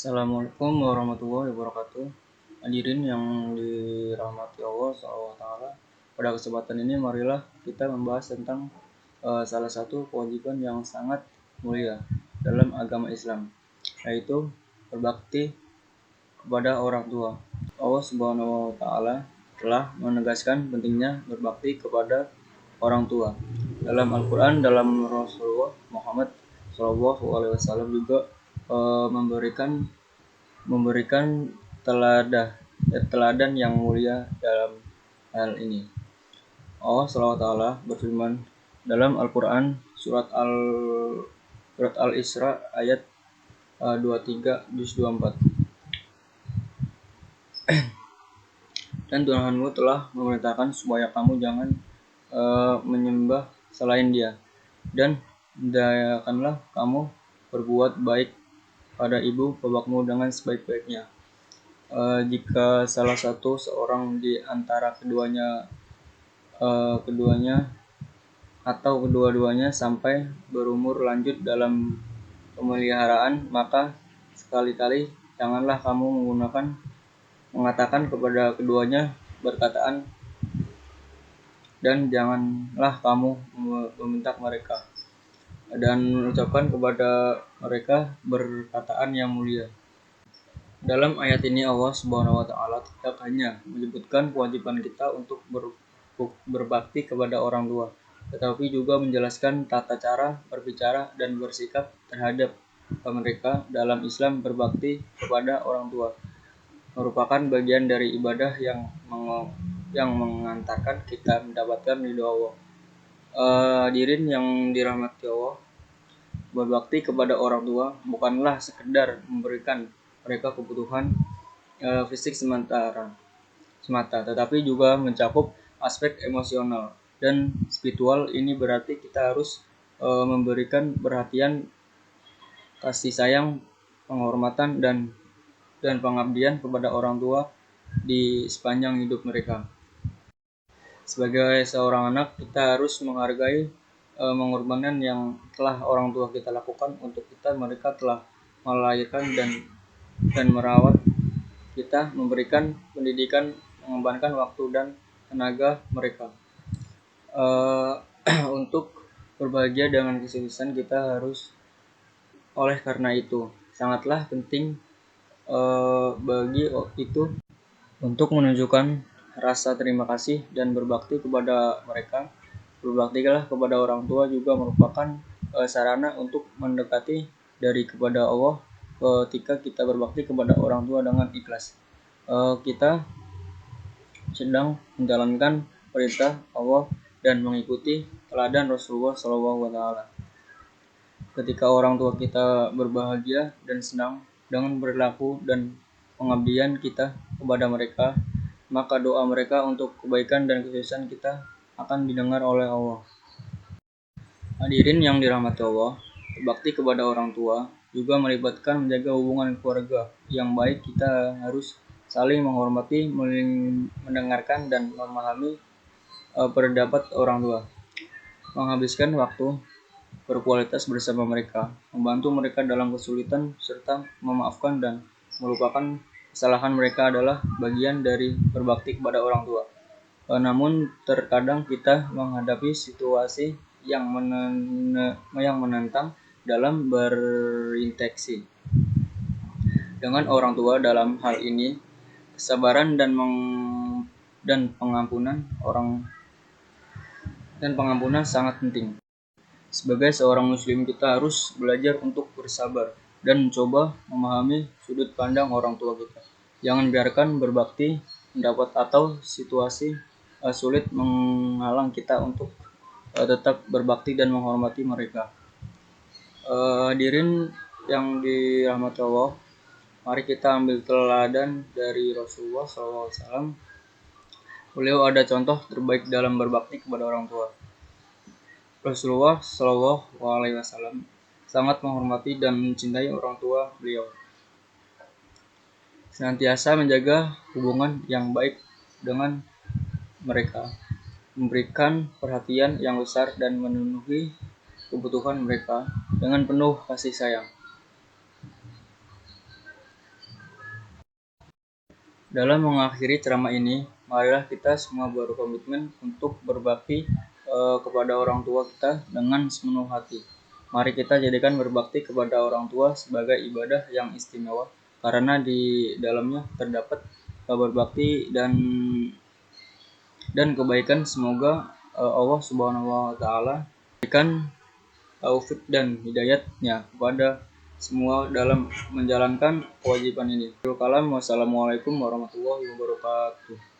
Assalamualaikum warahmatullahi wabarakatuh. Hadirin yang dirahmati Allah SWT. Pada kesempatan ini marilah kita membahas tentang salah satu kewajiban yang sangat mulia dalam agama Islam, yaitu berbakti kepada orang tua. Allah Subhanahu wa taala telah menegaskan pentingnya berbakti kepada orang tua. Dalam Al-Qur'an, dalam Rasulullah Muhammad SAW juga memberikan teladan yang mulia dalam hal ini. Allah SWT berfirman dalam Al-Quran surat Al-Isra ayat 23 juz 24. Dan Tuhanmu telah memerintahkan supaya kamu jangan menyembah selain Dia, dan hendaklah kamu berbuat baik pada ibu bapakmu dengan sebaik-baiknya. Jika salah seorang di antara keduanya atau kedua-duanya sampai berumur lanjut dalam pemeliharaan, maka sekali-kali janganlah kamu mengatakan kepada keduanya berkataan, dan janganlah kamu membentak mereka dan mengucapkan kepada mereka berkataan yang mulia. Dalam ayat ini Allah Subhanahu wa taala tidak hanya menyebutkan kewajiban kita untuk berbakti kepada orang tua, tetapi juga menjelaskan tata cara berbicara dan bersikap terhadap mereka. Dalam Islam, berbakti kepada orang tua merupakan bagian dari ibadah yang mengantarkan kita mendapatkan ridho Allah. Hadirin yang dirahmati Allah, berbakti kepada orang tua bukanlah sekedar memberikan mereka kebutuhan fisik semata, tetapi juga mencakup aspek emosional dan spiritual. Ini berarti kita harus memberikan perhatian, kasih sayang, penghormatan dan pengabdian kepada orang tua di sepanjang hidup mereka. Sebagai seorang anak, kita harus menghargai pengorbanan yang telah orang tua kita lakukan untuk kita. Mereka telah melahirkan dan merawat kita, memberikan pendidikan, mengorbankan waktu dan tenaga mereka untuk berbahagia dengan kesuksesan kita harus. Oleh karena itu, sangatlah penting bagi itu untuk menunjukkan rasa terima kasih dan berbakti kepada mereka. Berbaktilah kepada orang tua juga merupakan sarana untuk mendekati kepada Allah. Ketika kita berbakti kepada orang tua dengan ikhlas, kita sedang menjalankan perintah Allah dan mengikuti teladan Rasulullah SAW. Ketika orang tua kita berbahagia dan senang dengan perilaku dan pengabdian kita kepada mereka, maka doa mereka untuk kebaikan dan kesuksesan kita akan didengar oleh Allah. Hadirin yang dirahmati Allah, berbakti kepada orang tua juga melibatkan menjaga hubungan keluarga yang baik. Kita harus saling menghormati, mendengarkan dan memahami pendapat orang tua, menghabiskan waktu berkualitas bersama mereka, membantu mereka dalam kesulitan, serta memaafkan dan melupakan kesalahan mereka adalah bagian dari berbakti kepada orang tua. Namun terkadang kita menghadapi situasi yang menantang dalam berinteraksi dengan orang tua. Dalam hal ini, kesabaran dan pengampunan sangat penting. Sebagai seorang muslim, kita harus belajar untuk bersabar dan mencoba memahami sudut pandang orang tua kita. Jangan biarkan berbakti mendapat atau situasi sulit menghalang kita untuk tetap berbakti dan menghormati mereka. Hadirin yang dirahmati Allah, mari kita ambil teladan dari Rasulullah SAW. Beliau ada contoh terbaik dalam berbakti kepada orang tua. Rasulullah SAW sangat menghormati dan mencintai orang tua beliau, senantiasa menjaga hubungan yang baik dengan mereka, memberikan perhatian yang besar dan memenuhi kebutuhan mereka dengan penuh kasih sayang. Dalam mengakhiri ceramah ini, marilah kita semua berkomitmen untuk berbakti kepada orang tua kita dengan sepenuh hati. Mari kita jadikan berbakti kepada orang tua sebagai ibadah yang istimewa, karena di dalamnya terdapat berbakti dan kebaikan. Semoga Allah Subhanahu wa taala berikan taufik dan hidayatnya kepada semua dalam menjalankan kewajiban ini. Wassalamualaikum warahmatullahi wabarakatuh.